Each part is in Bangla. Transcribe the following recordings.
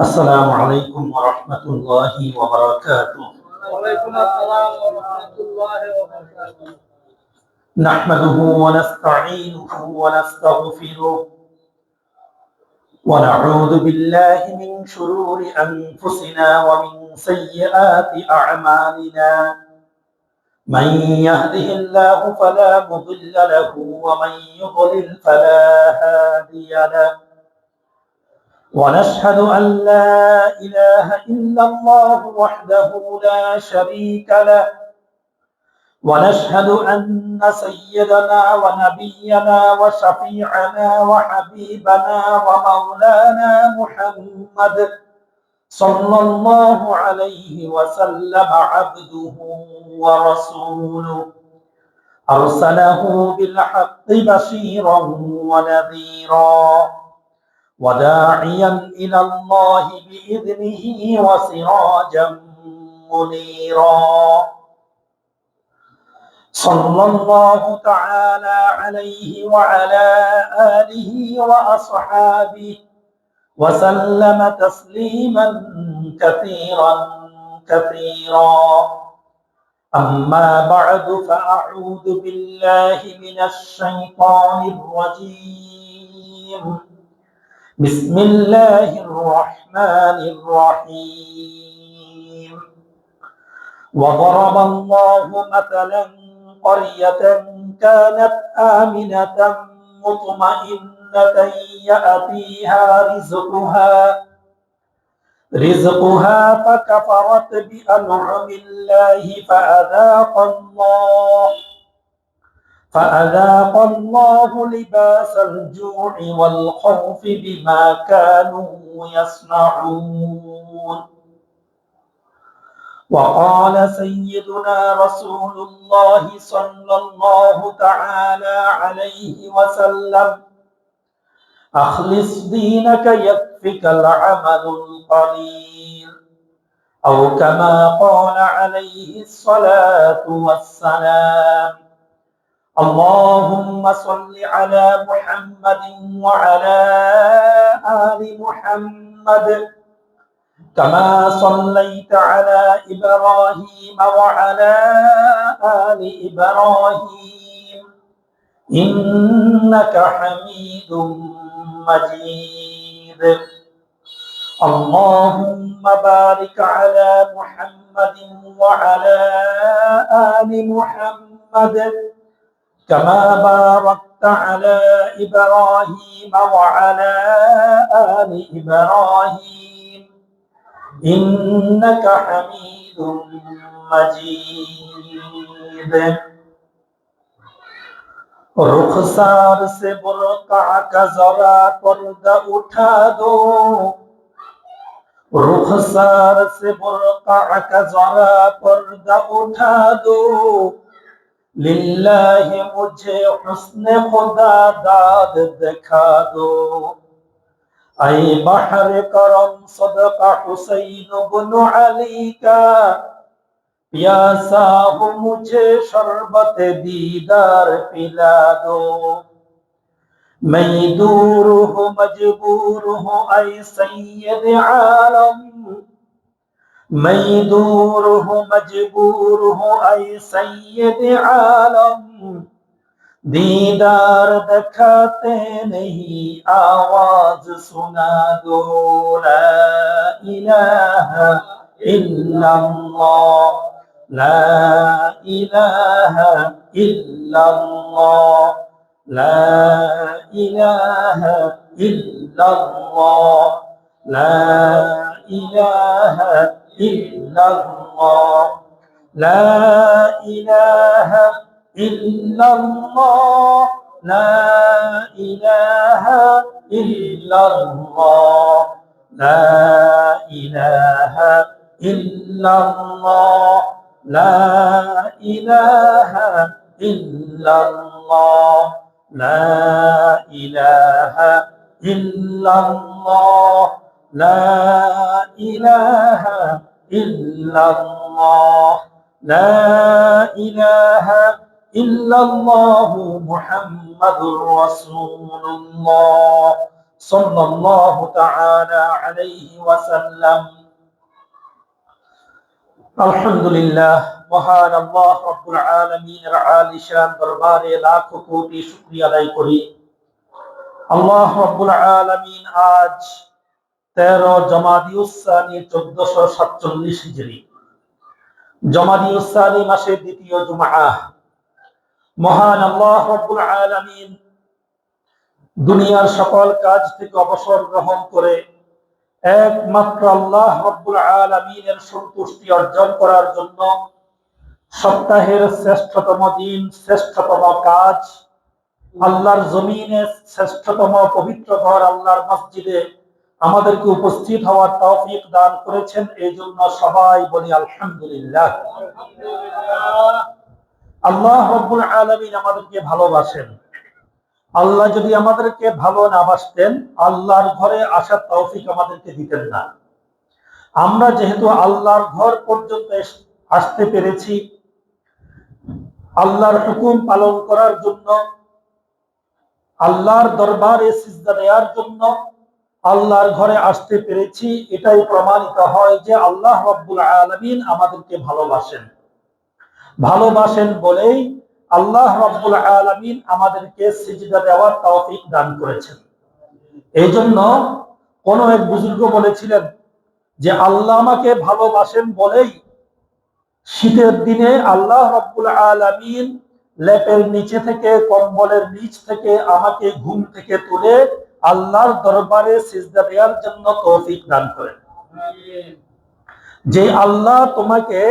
السلام عليكم ورحمة الله وبركاته. وعليكم السلام ورحمة الله وبركاته. نحمده ونستعينه ونستغفره ونعوذ بالله من شرور أنفسنا ومن سيئات أعمالنا. من يهده الله فلا مضل له ومن يضلل فلا هادي له. ونشهد أن لا إله إلا الله وحده لا شريك له. ونشهد أن سيدنا ونبينا وشفيعنا وحبيبنا ومولانا محمد صلى الله عليه وسلم عبده ورسوله أرسله بالحق بشيرا ونذيرا وداعيا إلى الله بإذنه وسراجا منيرا. صلى الله تعالى عليه وعلى آله وأصحابه وسلم تسليما كثيرا كثيرا. أما بعد فأعوذ بالله من الشيطان الرجيم. بسم الله الرحمن الرحيم. وضرب الله مثلا قرية كانت آمنة مطمئنة يأتيها رزقها فكفرت بأنعم الله فأذاق الله لباس الجوع والخوف بما كانوا يصنعون. وقال سيدنا رسول الله صلى الله تعالى عليه وسلم: أخلص دينك يكفك العمل القليل، أو كما قال عليه الصلاة والسلام. اللهم صل على محمد وعلى آل محمد كما صليت على إبراهيم وعلى آل إبراهيم إنك حميد مجيد. اللهم بارك على محمد وعلى آل محمد كما باركت على إبراهيم وعلى آل إبراهيم إنك حميد مجيد. रुखसार से बुर्का का जरा पर्दा उठा दो, रुखसार से बुर्का का जरा पर्दा उठा दो, लिल्लाहि मुझे हुस्न खुदा दाद दिखा दो। ऐ बहर करम सदका हुसैन बिन अली का, प्यासा हो मुझे शरबत दीदार पिला दो। मैं दूर हूँ मजबूर हूँ ऐ सैयद आलम, मैं दूर हूँ मजबूर हूँ ऐ सैयद आलम, दीदार दिखाते नहीं आवाज सुना दो। ला इलाहा इल्लल्लाह, ला इलाहा इल्लल्लाह, ला इलाहा इल्लल्लाह, ला इलाहा इल्लल्लाह, ला इलाहा इल्लल्लाह, ला इलाहा इल्लल्लाह, ला इलाहा इल्लल्लाह, ला इलाहा इल्लल्लाह, ला इलाहा इल्लल्लाह, ला इलाहा इल्लल्लाह, ला इलाहा इल्लल्लाह मुहम्मदुर रसूलुल्लाह সাল্লাল্লাহু তাআলা আলাইহি ওয়াসাল্লাম। আলহামদুলিল্লাহ, মহান আল্লাহ রাব্বুল আলামিনের আলিশান দরবারে লাখ কোটি শুকরিয়া আদায় করি। আল্লাহ রাব্বুল আলামিন আজ 13 জমাদিউস সানি 1447 হিজরি, জমাদিউস সানি মাসের দ্বিতীয় জুমআ। মহান আল্লাহ রাব্বুল আলামিন দুনিয়ার সকল কাজ থেকে অবসর গ্রহণ করে একমাত্র আল্লাহ রাব্বুল আলামিনের সন্তুষ্টি অর্জন করার জন্য সপ্তাহের শ্রেষ্ঠতম দিন, শ্রেষ্ঠতম কাজ, আল্লাহর জমিনে শ্রেষ্ঠতম পবিত্র ঘর আল্লাহর মসজিদে আমাদেরকে উপস্থিত হওয়ার তৌফিক দান করেছেন। এই জন্য সবাই বলি আলহামদুলিল্লাহ। আল্লাহ রাব্বুল আলামিন আমাদেরকে ভালোবাসেন। আল্লাহ যদি আমাদেরকে ভালো না বাসতেন, আল্লাহর ঘরে আসার তৌফিক আমাদেরকে দিতেন না। আমরা যেহেতু আল্লাহর ঘর পর্যন্ত আসতে পেরেছি আল্লাহর হুকুম পালন করার জন্য, আল্লাহর দরবারে সিজদা দেওয়ার জন্য, আল্লাহর ঘরে আসতে পেরেছি, এটাই প্রমাণিত হয় যে আল্লাহ রাব্বুল আলামিন আমাদেরকে ভালোবাসেন। ভালোবাসেন বলেই আল্লাহ রাব্বুল আলামিন আমাদেরকে সিজদা দেওয়ার তৌফিক দান করেছেন। এই জন্য কোন এক বুজুর্গ বলেছিলেন যে আল্লাহ আমাকে ভালোবাসেন বলেই শীতের দিনে আল্লাহ রাব্বুল আলামিন লেপের নিচে থেকে, কম্বলের নিচ থেকে আমাকে ঘুম থেকে তুলে আল্লাহর দরবারে সিজদা দেওয়ার জন্য তৌফিক দান করেন। যে আল্লাহ তোমাকে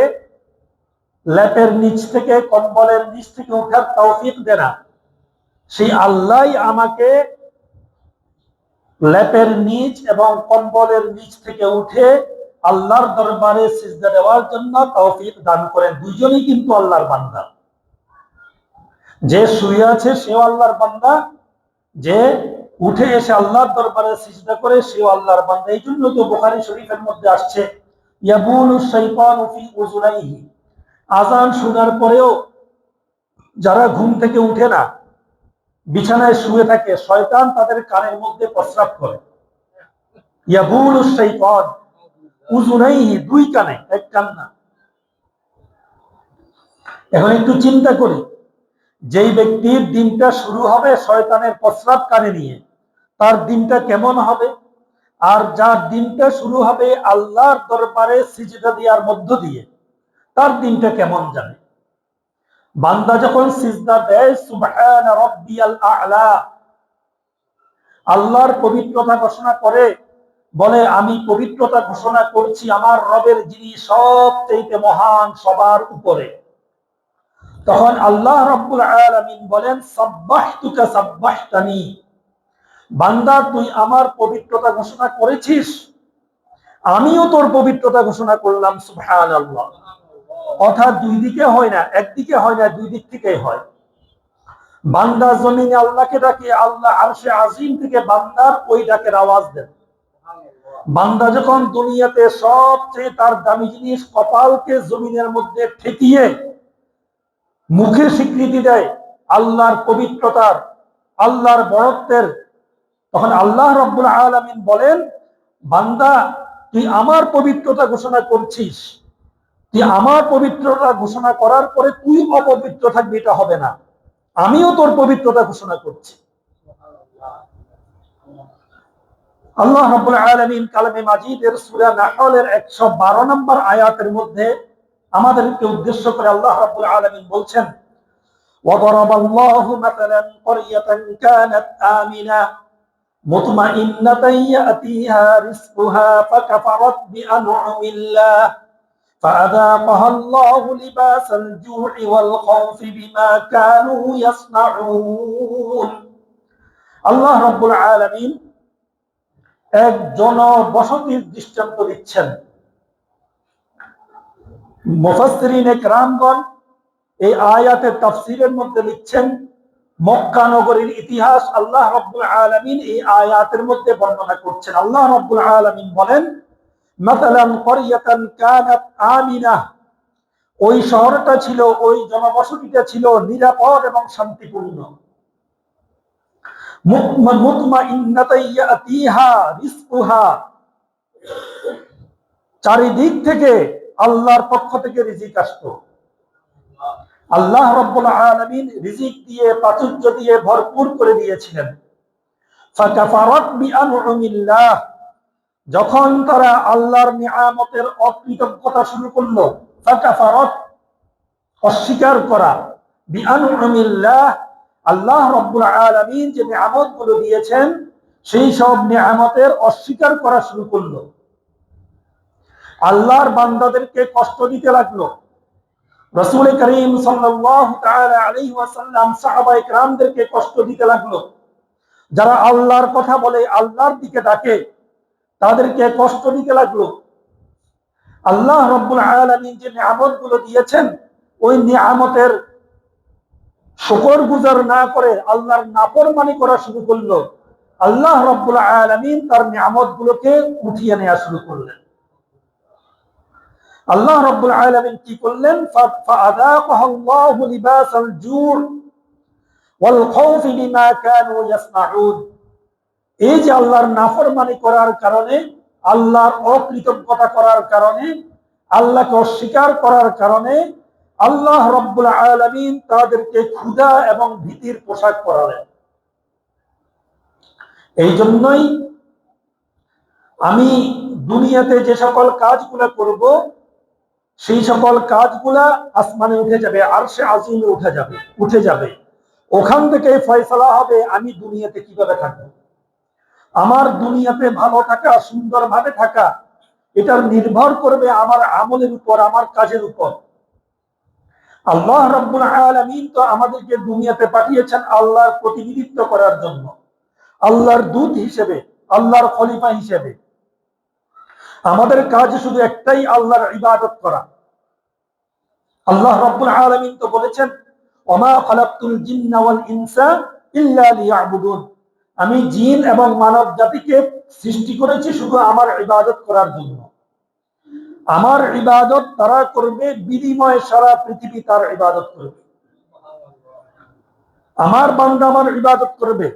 লেপের নিচ থেকে, কম্বলের নিচ থেকে উঠার তৌফিক দেন না, সেই আল্লাহ আমাকে লেপের নিচ এবং কম্বলের নিচ থেকে উঠে আল্লাহর দরবারে সিজদা দেওয়ার জন্য তৌফিক দান করেন। দুইজনই কিন্তু আল্লাহর বান্দা। যে শুয়ে আছে সেও আল্লাহর বান্দা, যে উঠে এসে আল্লাহর দরবারে সিজদা করে সেও আল্লাহর বান্দা। এই জন্য তো বুখারী শরীফের মধ্যে আসছে, ইয়াবুলু শাইতানু ফি উযুনাইহি, আযান শোনার পরেও যারা ঘুম থেকে উঠে না, বিছানায় শুয়ে থাকে, শয়তান তাদের কানের মধ্যে প্রস্রাব করে। ইয়াবুলু শাইতান উযুনাইহি, দুই কানে, এক কান না। এখন একটু চিন্তা করি, যেই ব্যক্তির দিনটা শুরু হবে শয়তানের প্রস্রাব কানে নিয়ে, তার দিনটা কেমন হবে? আর যার দিনটা শুরু হবে আল্লাহর দরবারে সিজদা দেওয়ার মধ্য দিয়ে, তার দিনটা কেমন যাবে? বান্দা যখন সিজদা দেয় সুবহান রাব্বিয়াল আ'লা, আল্লাহর পবিত্রতা ঘোষণা করে, বলে আমি পবিত্রতা ঘোষণা করছি আমার রবের যিনি সবচেয়ে মহান, সবার উপরে। তখন আল্লাহ রাব্বুল আলামিন বলেন সাব্বাহতুকা সাব্বাহতানি, বান্দা তুই আমার পবিত্রতা ঘোষণা করেছিস, আমিও তোর পবিত্রতা ঘোষণা করলাম। সুবহানাল্লাহ। অর্থাৎ দুই দিকে হয় না, একদিকে হয় না, দুই দিক থেকেই হয়। বান্দা জমিনে আল্লাহকে ডাকে, আল্লাহ আরশে আজিম থেকে বান্দার ওই ডাকের আওয়াজ দেন। বান্দা যখন দুনিয়াতে সবচেয়ে তার দামি জিনিস কপালকে জমিনের মধ্যে ঠেকিয়ে মুখে স্বীকৃতি দেয় আল্লাহর পবিত্রতার, আল্লাহর বড়ত্বের, তখন আল্লাহ রাব্বুল আলামিন বলেন বান্দা তুই আমার পবিত্রতা ঘোষণা করছিস, তুই আমার পবিত্রতা ঘোষণা করার পরে তুই অপবিত্র থাকবি, এটা হবে না, আমিও তোর পবিত্রতা ঘোষণা করছি। আল্লাহ রাব্বুল আলামিন কালামে মাজিদের সূরা নাহলের 112 নম্বর আয়াতের মধ্যে আমাদেরকে উদ্দেশ্য করে আল্লাহ রাব্বুল আলামিন বলছেন, وَضَرَبَ اللَّهُ مَثَلًا قَرْيَةً كَانَتْ آمِنَةً مُطْمَئِنَّةً يَأْتِيهَا رِزْقُهَا فَكَفَرَتْ بِأَنْعُمِ اللَّهِ فَأَذَاقَهَا اللَّهُ لِبَاسَ الْجُوعِ وَالْخَوْفِ بِمَا كَانُوا يَصْنَعُونَ। আল্লাহ রাব্বুল আলামিন এক জনবসতির দৃষ্টান্ত দিচ্ছেন। মুফাসসিরিনে কেরামগণ এই আয়াতের তাফসীরের মধ্যে লিখছেন, মক্কা নগরীর ইতিহাস আল্লাহ রাব্বুল আলামিন এই আয়াতের মধ্যে বর্ণনা করছেন। আল্লাহ রাব্বুল আলামিন বলেন, মাতালান ক্বরিয়াতান কানাত আমিনাহ, ওই শহরটা ছিল, ওই জনবসতিটা ছিল নিরাপদ এবং শান্তিপূর্ণ। মুতমাইন্নাতান ইয়াতিহা রিজকুহা, চারিদিক থেকে আল্লাহর পক্ষ থেকে রিজিক আসতো। আল্লাহ রাব্বুল আলামিন রিজিক দিয়ে প্রাচুর্য দিয়ে ভরপুর করে দিয়েছিলেন। ফাকাফারাত বিআনউমিল্লাহ, যখন তারা আল্লাহর নিয়ামতের অকৃতজ্ঞতা শুরু করলো, ফাকাফারাত অস্বীকার করা, বিআনউমিল্লাহ আল্লাহ রাব্বুল আলামিন যে নিয়ামতগুলো দিয়েছেন সেই সব নিয়ামতের অস্বীকার করা শুরু করলো। আল্লাহর বান্দাদেরকে কষ্ট দিতে লাগলো। রাসূল করিম সাল্লাল্লাহু তাআলা আলাইহি ওয়াসাল্লাম সাহাবায়ে কেরামদেরকে কষ্ট দিতে লাগলো। যারা আল্লাহর কথা বলে, আল্লাহর দিকে ডাকে, তাদেরকে কষ্ট দিতে লাগলো। আল্লাহ রাব্বুল আলামিন যে নিয়ামতগুলো দিয়েছেন ওই নিয়ামতের শুকরগুজার না করে আল্লাহর নাফরমানি করা শুরু করলো। আল্লাহ রাব্বুল আলামিন তার নিয়ামতগুলোকে উঠিয়ে নেওয়া শুরু করলেন। আল্লাহ রাব্বুল আলামিন কি করলেন? ফাআযাকাহুল্লাহু লিবাসাল জু'র ওয়াল খাউফি বিমা কানু ইয়াসনাউন। এই যে আল্লাহর নাফরমানি করার কারণে, আল্লাহর অকৃতজ্ঞতা করার কারণে, আল্লাহকে অস্বীকার করার কারণে আল্লাহ রাব্বুল আলামিন তাদেরকে ক্ষুধা এবং ভীতির পোশাক পরালেন। এই জন্যই আমি দুনিয়াতে যে সকল কাজগুলো করব সেই সকল কাজগুলা আসমানে উঠে যাবে, আরশে আজিমে উঠে যাবে। ওখান থেকে ফয়সালা হবে আমি দুনিয়াতে কিভাবে থাকবো। আমার দুনিয়াতে ভালো থাকা, সুন্দরভাবে থাকা, এটা নির্ভর করবে আমার আমলের উপর, আমার কাজের উপর। আল্লাহ রাব্বুল আলামিন তো আমাদেরকে দুনিয়াতে পাঠিয়েছেন আল্লাহর প্রতিনিধিত্ব করার জন্য, আল্লাহর দূত হিসেবে, আল্লাহর খলিফা হিসেবে। আমাদের কাজ শুধু একটাই, আল্লাহর ইবাদত করা। আল্লাহ রাব্বুল আলামিন তো বলেছেন, ওমা খালাকতুল জিন্না ওয়াল ইনসা ইল্লা লিয়াবুদুন, আমি জিন এবং মানব জাতিকে সৃষ্টি করেছি শুধু আমার ইবাদত করার জন্য। আমার ইবাদত তারা করবে, বিনিময়ে সারা পৃথিবী তার ইবাদত করবে। আমার বান্দা আমার ইবাদত করবে,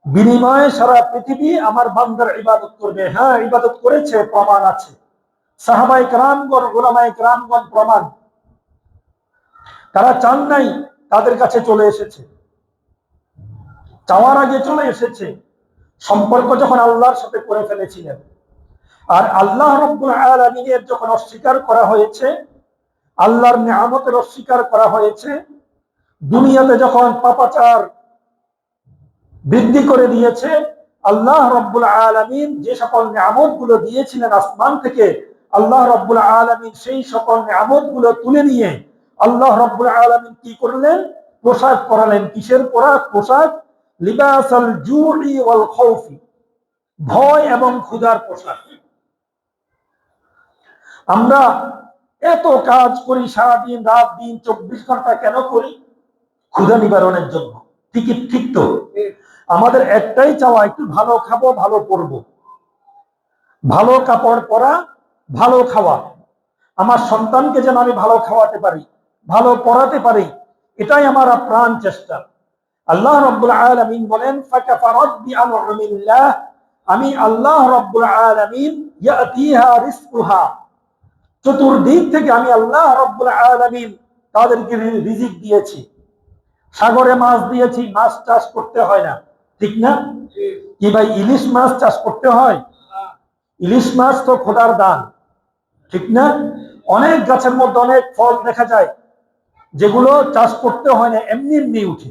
বিনিময়ে সারা পৃথিবী আমার বান্দার ইবাদত করবে। হ্যাঁ, ইবাদত করেছে, প্রমাণ আছে। সাহাবায়ে কেরামগণ, উলামায়ে কেরামগণ প্রমাণ। তারা চান নাই, তাদের কাছে চলে এসেছে, চাওয়ার আগে চলে এসেছে। সম্পর্ক যখন আল্লাহর সাথে করে ফেলেছিলেন, আর আল্লাহ রাব্বুল আলামিনের যখন অস্বীকার করা হয়েছে, আল্লাহর নিয়ামতের অস্বীকার করা হয়েছে, দুনিয়াতে যখন পাপাচার বৃদ্ধি করে দিয়েছে, আল্লাহ রাব্বুল আলামিন যে সকল নিয়ামতগুলো দিয়েছিলেন আসমান থেকে, আল্লাহ রাব্বুল আলামিন সেই সকল নিয়ামতগুলো তুলে নিয়ে আল্লাহ রাব্বুল আলামিন কি করলেন? পোশাক পরালেন। কিসের পোশাক? লিবাসাল জু'i ওয়াল খাউফি, ভয় এবং ক্ষুধার পোশাক। আমরা এত কাজ করি, সারাদিন রাত দিন 24 ঘন্টা কেন করি? ক্ষুধা নিবারণের জন্য। ঠিক তো? আমাদের একটাই চাওয়া, একটু ভালো খাবো, ভালো পরবো, ভালো কাপড় পরা, ভালো খাওয়া। আমার সন্তানকে যেন আমি ভালো খাওয়াতে পারি, ভালো পড়াতে পারি, এটাই আমার প্রাণ চেষ্টা। আল্লাহ রাব্বুল আলামিন বলেন, ফাকাফারাত বিআনউমিল্লাহ, আমি আল্লাহ রাব্বুল আলামিন ইয়াতিহা রিজকুহা, চতুর্দিক থেকে আমি আল্লাহ রাব্বুল আলামিন তাদেরকে রিজিক দিয়েছি। সাগরে মাছ দিয়েছি, মাছ চাষ করতে হয় না, ঠিক না? কি ভাই, ইলিশ মাছ চাষ করতে হয়? ইলিশ মাছ তো খোদার দান, ঠিক না? অনেক গাছের মধ্যে অনেক ফল দেখা যায় যেগুলো চাষ করতে হয় না, এমনি এমনি উঠে।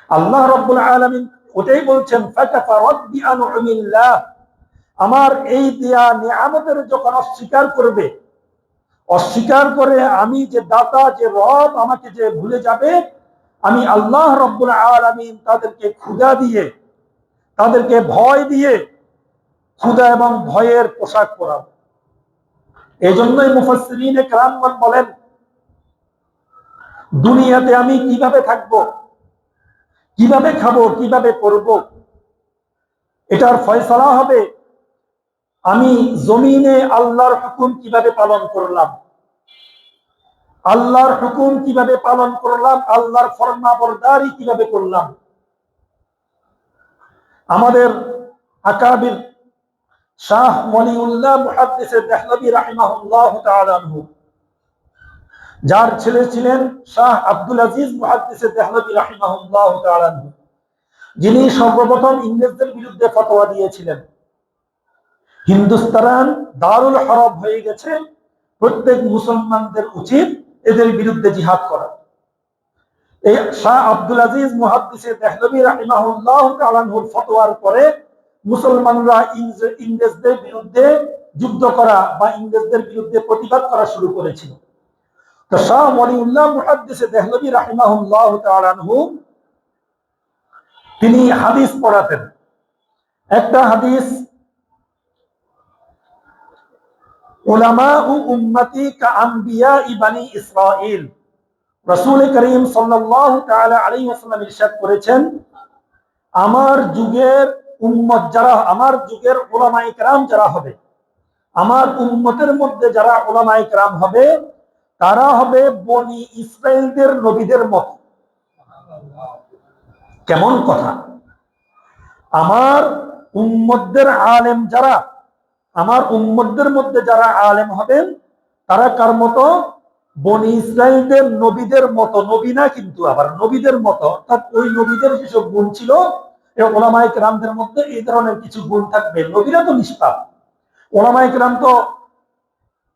আল্লাহ রাব্বুল আলামিন ওটাই বলছেন, ফাকাফারাত বিআনউমিল্লাহ, আমার এই দেয়া নিয়ামতের যখন অস্বীকার করবে, অস্বীকার করে আমি যে দাতা, যে রব, আমাকে যে ভুলে যাবে, আমি আল্লাহ রাব্বুল আলামিন তাদেরকে ক্ষুধা দিয়ে, তাদেরকে ভয় দিয়ে, ক্ষুধা এবং ভয়ের পোশাক পরাবো। এই জন্যই মুফাসসিরিনে কেরামগণ বলেন, দুনিয়াতে আমি কিভাবে থাকবো, কিভাবে খাবো, কিভাবে করব, এটার ফয়সালা হবে আমি জমিনে আল্লাহর হুকুম কিভাবে পালন করলাম, আল্লাহর হুকুম কিভাবে পালন করলাম, আল্লাহর ফরমাবরদারি কিভাবে করলাম। আমাদের আকাবির শাহ ওয়ালিউল্লাহ মুহাদ্দিস দেহলভী রাহিমাহুল্লাহ তাআলা আনহু, যার ছেলে ছিলেন শাহ আব্দুল আজিজ মুহাদ্দিস দেহলভী রাহিমাহুল্লাহ তাআলা আনহু, যিনি সর্বপ্রথম ইংরেজদের বিরুদ্ধে ফতোয়া দিয়েছিলেন। হিন্দুস্তান দারুল হরব হয়ে গেছে, প্রত্যেক মুসলমানদের উচিত এদের বিরুদ্ধে জিহাদ করা। এই শাহ আব্দুল আজিজ মুহাদ্দিস দেহলভী রাহিমাহুল্লাহ তাআলা আনহুর ফতোয়ার পরে মুসলমানরা ইংরেজদের বিরুদ্ধে যুদ্ধ করা বা ইংরেজদের বিরুদ্ধে প্রতিবাদ করা শুরু করেছিল। তো শাহ ওয়ালিউল্লাহ মুহাদ্দিস দেহলভী রাহিমাহুল্লাহ তাআলা আনহু তিনি হাদিস পড়াতেন। একটা হাদিস, উলামা উম্মতি কাআনবিয়া বানি ইসরাঈল, রাসূল করিম সাল্লাল্লাহু তাআলা আলাইহি ওয়াসাল্লাম ইরশাদ করেছেন, আমার যুগের উম্মত যারা, আমার যুগের উলামায়ে কেরাম যারা হবে, আমার উম্মতের মধ্যে যারা উলামায়ে কেরাম হবে, তারা হবে বনি ইসরাঈলদের নবীদের মত। কেমন কথা! আমার উম্মতদের আলেম যারা, আমার উম্মতদের মধ্যে যারা আলেম হবেন, তারা কার মতো? বনি ইসরাঈলদের নবীদের মতো। নবী না কিন্তু, আবার নবীদের মতো, অর্থাৎ ওই নবীদের যেসব গুণ ছিল ওলামায়ে কেরামদের মধ্যে এই ধরনের কিছু গুণ থাকবে। নবীরা তো নিষ্পাপ, ওলামায়ে কেরাম তো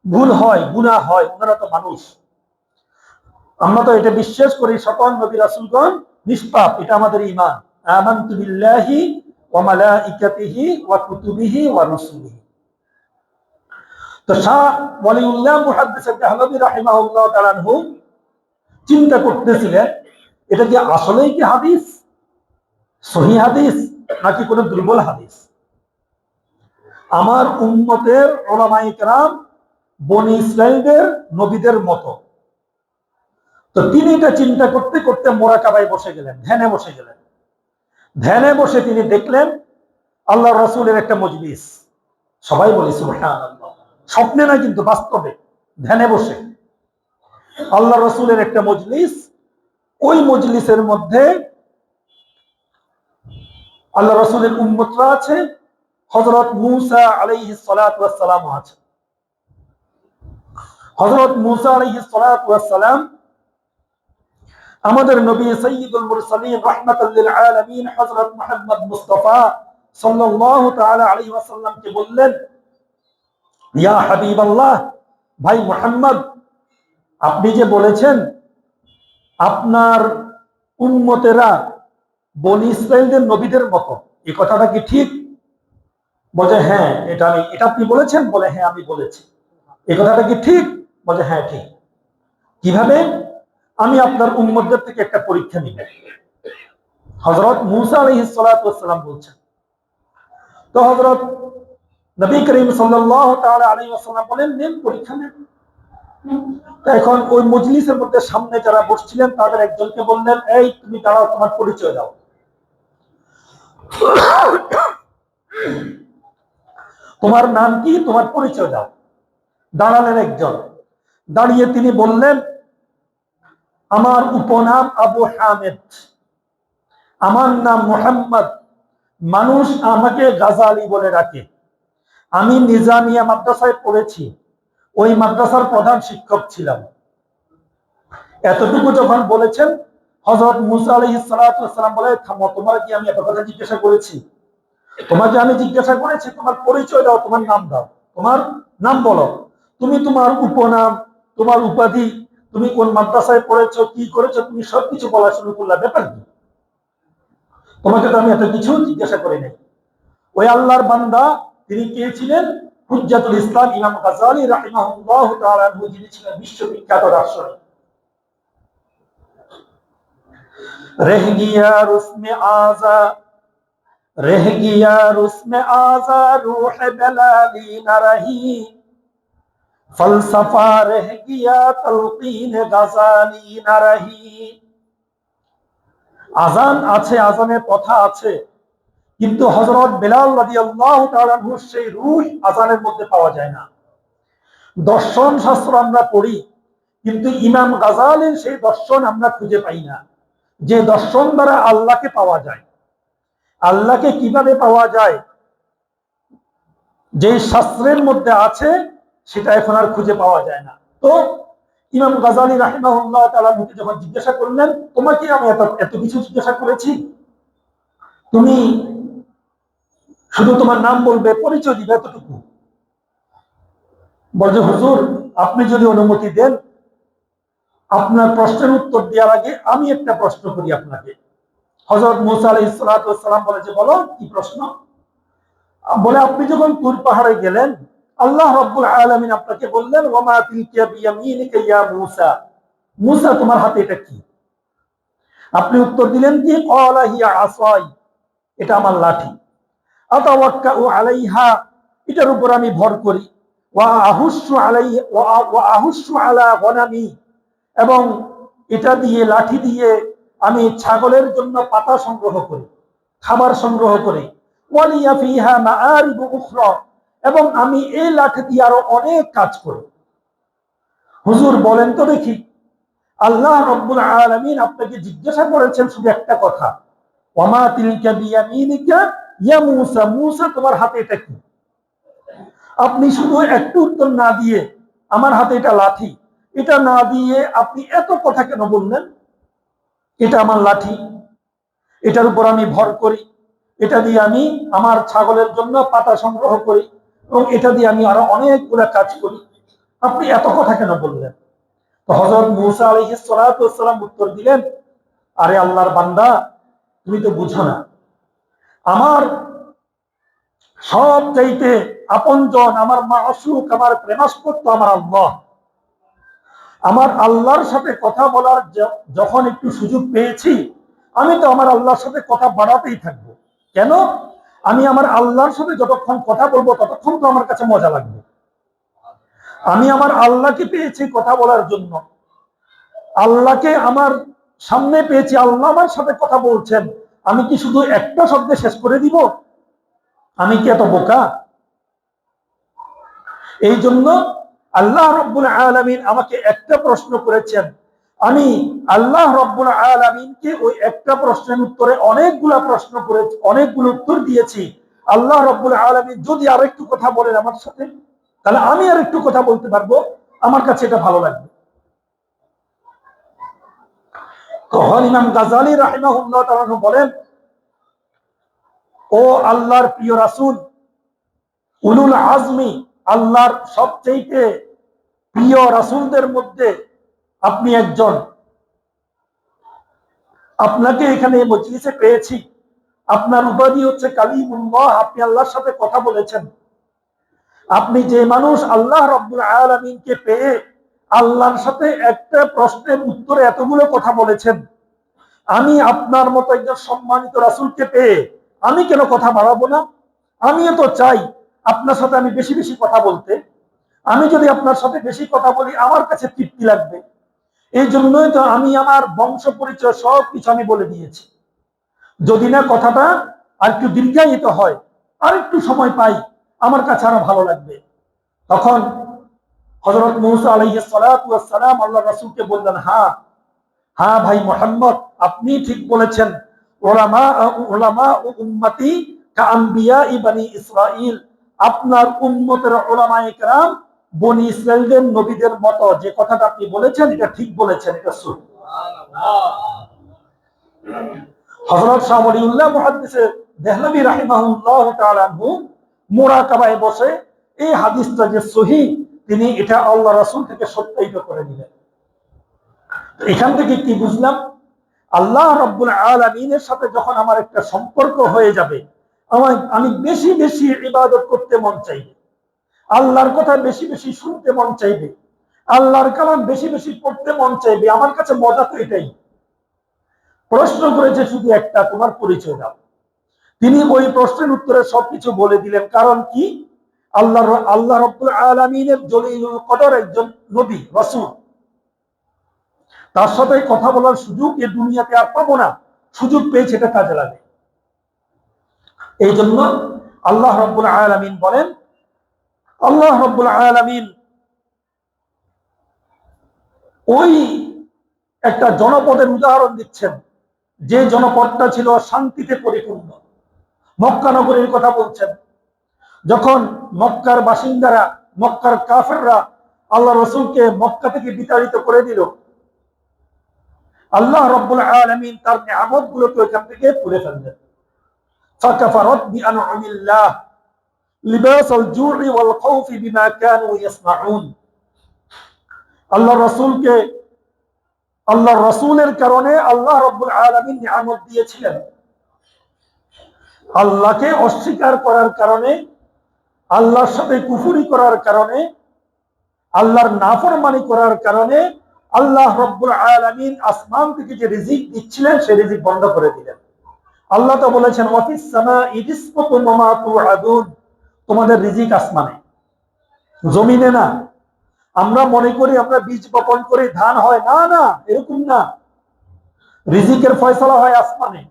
ভুল হয়, গুনাহ হয়, ওনারা তো মানুষ। আমরা তো এটা বিশ্বাস করি সকল নবী রাসূলগণ নিষ্পাপ, এটা আমাদের ঈমান। আমানতু বিল্লাহি ওয়া মালাইকাতিহি ওয়া কুতুবিহি ওয়া রুসুলিহি। তো শাহ ওয়ালিউল্লাহ মুহাদ্দিস দেহলভী রাহিমাহুল্লাহ তাআলা আনহু চিন্তা করতেছিলেন, এটা কি আসলেই কি হাদিস, সহিহ হাদিস, নাকি কোনো দুর্বল হাদিস? আমার উম্মতের উলামায়ে কেরাম বনি ইসরাঈলদের নবীদের মতো। তো তিনি এটা চিন্তা করতে করতে মোরাকাবায় বসে গেলেন, ধ্যানে বসে গেলেন। ধ্যানে বসে তিনি দেখলেন আল্লাহ রাসূলের একটা মজলিস। সবাই বলি সুবহানাল্লাহ, স্বপ্নে না কিন্তু বাস্তবে, ধ্যানে বসে আল্লাহ রাসূলের একটা মজলিস। ওই মজলিসের মধ্যে আল্লাহ রাসূলের উম্মতরা আছে, হযরত মূসা আলাইহিস সালাতু ওয়াস সালাম আছে। হযরত মূসা আলাইহিস সালাতু ওয়াস সালাম আমাদের নবী সাইয়্যিদুল মুরসালিন রাহমাতাল লিল আলামিন হযরত মুহাম্মদ মুস্তাফা সাল্লাল্লাহু তাআলা আলাইহি ওয়াসাল্লামকে বললেন, ইয়া হাবিবাল্লাহ, ভাই মুহাম্মদ, আপনি যে বলেছেন আপনার উম্মতেরা বনি ইসরাঈলদের নবীদের মতো, এই কথাটা কি ঠিক? বলে হ্যাঁ, এটা আপনি বলেছেন? বলে হ্যাঁ, আমি বলেছি। এই কথাটা কি ঠিক? বলে হ্যাঁ, ঠিক। কিভাবে? আমি আপনার উম্মতদের থেকে একটা পরীক্ষা নিব। হযরত মূসা আলাইহিস সালাতু ওয়াস সালাম বলছেন। তো হযরত নবী করিম সাল্লাল্লাহু তাআলা আলাইহি ওয়াসাল্লাম বলেন, নেন, পরীক্ষা নেন। এখন ওই মজলিসের মধ্যে সামনে যারা বসছিলেন তাদের একজনকে বললেন, এই তুমি দাঁড়াও, তোমার পরিচয় দাও। তোমার নাম কি, তোমার পরিচয় দাও। দাঁড়ালেন একজন, দাঁড়িয়ে তিনি বললেন, আমার উপনাম আবু হামেদ, আমার নাম মুহাম্মদ, মানুষ আমাকে গাজালি বলে ডাকে। আমি নিজামিয়া মাদ্রাসায় পড়েছি, ওই মাদ্রাসার প্রধান শিক্ষক ছিলাম। এতটুকু যখন বলেছেন, হযরত মূসা আলাইহিস সালাতু ওয়াস সালাম বলে, থামো, তোমার কি আমি এত কথা জিজ্ঞাসা করেছি? তোমাকে আমি জিজ্ঞাসা করেছি তোমার পরিচয় দাও, তোমার নাম দাও, তোমার নাম বলো। তুমি তোমার উপনাম, তোমার উপাধি, তুমি কোন মাদ্রাসায় পড়েছো, কি করেছো, তুমি সবকিছু বলা শুরু করলা, ব্যাপার কি? তোমাকে তো আমি এত কিছু জিজ্ঞাসা করি নাই। ওই আল্লাহর বান্দা, তিনি কে ছিলেন? হুজ্জাতুল ইসলাম ইমাম গাযালী রাহিমাহুল্লাহু তাআলা আনহু, যিনি ছিলেন বিশ্ববিখ্যাত দার্শনিক। রহ গিয়া রুসমে আযা, रह गया रुस्म आजा रूह बेलाली न रही, फलसफा रह गया तलकीन गजाली न रही। আজান আছে, আজানের কথা আছে, কিন্তু হযরত বেলাল রাদিয়াল্লাহু তাআলা আনহু সেই রূহ আজানের মধ্যে পাওয়া যায় না। দর্শন শাস্ত্র আমরা পড়ি, কিন্তু ইমাম গাযালির সেই দর্শন আমরা খুঁজে পাই না, যে দর্শন দ্বারা আল্লাহকে পাওয়া যায়। আল্লাহকে কিভাবে পাওয়া যায় যে শাস্ত্রের মধ্যে আছে সেটা এখন আর খুঁজে পাওয়া যায় না। তো ইমাম গাজালী রাহিমাহুল্লাহ তাআলা যখন জিজ্ঞাসা করলেন, তোমাকে আমি এত এত কিছু জিজ্ঞাসা করেছি, তুমি শুধু তোমার নাম বলবে, পরিচয় দিবে, এতটুকু? বলছে, হুজুর আপনি যদি অনুমতি দেন, আপনার প্রশ্নের উত্তর দেওয়ার আগে আমি একটা প্রশ্ন করি আপনাকে। হযরত মূসা আলাইহিস সালাম বলে যে, বলো কি প্রশ্ন? বলে, আপনি যখন তুর পাহাড়ে গেলেন, আল্লাহ রাব্বুল আলামিন আপনাকে বললেন, ওয়ামা তিলকা বিয়ামিনিকা ইয়া মূসা, মূসা তোমার হাতে এটা কি? আপনি উত্তর দিলেন কি, ক্বালা হিয়া আসাই, এটা আমার লাঠি। আতাওয়াক্কাউ আলাইহা, এটার উপর আমি ভর করি। ওয়া আহুশু আলাইহা ওয়া আহুশু আলা গনামি, এবং এটা দিয়ে, লাঠি দিয়ে আমি ছাগলের জন্য পাতা সংগ্রহ করি, খাবার সংগ্রহ করি। ওয়ালিয়া ফিহা মাআরিবু উখরা, এবং আমি এই লাঠি দিয়ে আরো অনেক কাজ করি। হুজুর বলেন তো দেখি, আল্লাহ রাব্বুল আলামিন আপনাকে জিজ্ঞাসা করেছেন শুধু একটা কথা, ওয়ামা তিলকা বিয়ামিনিকা ইয়া মূসা, মূসা তোমার হাতে এটা কি? আপনি শুধু একটু উত্তর না দিয়ে, আমার হাতে এটা লাঠি, এটা না দিয়ে আপনি এত কথা কেন বললেন? এটা আমার লাঠি, এটার উপর আমি ভর করি, এটা দিয়ে আমি আমার ছাগলের জন্য পাতা সংগ্রহ করি, এবং এটা দিয়ে আমি আরো অনেকগুলা কাজ করি, আপনি এত কথা কেন বললেন? তো হযরত মূসা আলাইহিস সালাম উত্তর দিলেন, আরে আল্লাহর বান্দা, তুমি তো বুঝো না, আমার সবচাইতে আপনজন, আমার মাশূক, আমার প্রেমাস্পদ তো আমার আল্লাহ। আমার আল্লাহর সাথে কথা বলার যখন একটু সুযোগ পেয়েছি, আমি তো আমার আল্লাহর সাথে কথা বাড়াতেই থাকবো। কেন? আমি আমার আল্লাহর সাথে যতক্ষণ কথা বলবো ততক্ষণ তো আমার কাছে মজা লাগবে। আমি আমার আল্লাহকে পেয়েছি কথা বলার জন্য, আল্লাহকে আমার সামনে পেয়েছি, আল্লাহ আমার সাথে কথা বলছেন, আমি কি শুধু একটা শব্দে শেষ করে দিব? আমি কি এত বোকা? এই জন্য আল্লাহ রাব্বুল আলামিন আমাকে একটা প্রশ্ন করেছেন, আমি আল্লাহ রাব্বুল আলামিনকে ওই একটা প্রশ্নের উত্তরে অনেকগুলো প্রশ্ন করেছি, অনেকগুলো উত্তর দিয়েছি। আল্লাহ রাব্বুল আলামিন যদি আরেকটু কথা বলেন আমার সাথে, তাহলে আমি আরেকটু কথা বলতে পারবো, আমার কাছে এটা ভালো লাগবে। তখন ইমাম গাজালী রাহিমাহুল্লাহ তাআলা বলেন, ও আল্লাহর প্রিয় রাসূল, উলুল আজমি, আল্লাহর সবচেয়ে প্রিয় রাসূলদের মধ্যে আপনি একজন। আপনাকে এখানে মজলিসে পেয়েছি, আপনার উপাধি হচ্ছে কালিমুল্লাহ, আপনি আল্লাহর সাথে কথা বলেছেন। আপনি যে মানুষ, আল্লাহ রাব্বুল আলামিনকে পেয়ে আল্লাহর সাথে একটা প্রশ্নের উত্তরে এতগুলো কথা বলেছেন। আমি আপনার মতো একজন সম্মানিত রাসূলকে পেয়ে আমি কেন কথা বাড়াবো না? আমিও তো চাই আপনার সাথে আমি বেশি বেশি কথা বলতে। আমি যদি আপনার সাথে বেশি কথা বলি, আমার কাছে তৃপ্তি লাগবে। এই জন্যই তো আমি আমার বংশ পরিচয় সবকিছু আমি বলে দিয়েছি। যদি না কথাটা আর একটু দীর্ঘায়িত হয়, আর একটু সময় পাই, আমার কাছে আরো ভালো লাগবে। তখন হযরত মূসা আলাইহিস সালাম আল্লাহ রাসূলকে বললেন, হ্যাঁ হ্যাঁ ভাই মুহাম্মদ, আপনি ঠিক বলেছেন। উলামা উলামা উম্মতি কাআম্বিয়া বানি ইসরাইল, আপনার উম্মতের উলামায়ে কেরাম বনি ইসরাইলদের নবীদের মতো। যে কথাটা আপনি বলেছেন এটা ঠিক বলেছেন, এটা সহি। হযরত শাহ ওলিউল্লাহ মুহাদ্দিসে দেহলভী রাহিমাহুল্লাহ তাআলা আনহু মুরাকাবায় বসে এই হাদিসটা যে সহিহ, তিনি এটা আল্লাহ রাসূল থেকে সত্যায়িত করে দিলেন। এখান থেকে কি বুঝলাম? আল্লাহ রাব্বুল আলামিনের সাথে যখন আমার একটা সম্পর্ক হয়ে যাবে, আমি বেশি বেশি ইবাদত করতে মন চাইবে, আল্লাহর কথা বেশি বেশি শুনতে মন চাইবে, আল্লাহর কালাম বেশি বেশি পড়তে মন চাইবে। আমার কাছে মজা তো এটাই। প্রশ্ন করেছে শুধু একটা, তোমার পরিচয় দাও। তিনি ওই প্রশ্নের উত্তরে সবকিছু বলে দিলেন। কারণ কি? আল্লাহ রাব্বুল আলামিনের জলিলুল কদর একজন নবী রাসূল, তার সাথে কথা বলার সুযোগ এ দুনিয়াতে আর পাবো না। সুযোগ পেয়েছে, এটা কাজে লাগে। এই জন্য আল্লাহ রাব্বুল আলামিন বলেন, আল্লাহ রাব্বুল আলামিন ওই একটা জনপদের উদাহরণ দিচ্ছেন, যে জনপদটা ছিল শান্তিতে পরিপূর্ণ। মক্কা নগরীর কথা বলছেন। যখন মক্কার বাসিন্দারা, মক্কার কাফেররা আল্লাহ রসুলকে মক্কা থেকে বিতাড়িত করে দিল, আল্লাহ রাব্বুল আলামিন তার নিয়ামতগুলোকে ওইখান থেকে তুলে ফেললেন। ফাকাফারাত বিআনউমিল্লাহ লিবাসাল জু'i ওয়াল খাউফি বিমা কানু ইয়াসনাউন। আল্লাহ রাসূলকে, আল্লাহ রাসূলের কারণে আল্লাহ রাব্বুল আলামিন নিয়ামত দিয়েছিলেন। আল্লাহকে অস্বীকার করার কারণে, আল্লাহর সাথে কুফরি করার কারণে, আল্লাহর নাফরমানি করার কারণে আল্লাহ রাব্বুল আলামিন আসমান থেকে যে রিজিক দিচ্ছিলেন সেই রিজিক বন্ধ করে দিলেন। আল্লাহ তো বলেছেন ওয়াফিস সামাই রিজকুকুম ওয়া মা তুআদুন, তোমাদের রিজিক আসমানে, জমিনে না। আমরা মনে করি আমরা বীজ বপন করে ধান হয়, না না, এরকম না। রিজিকের ফয়সালা হয় আসমানে।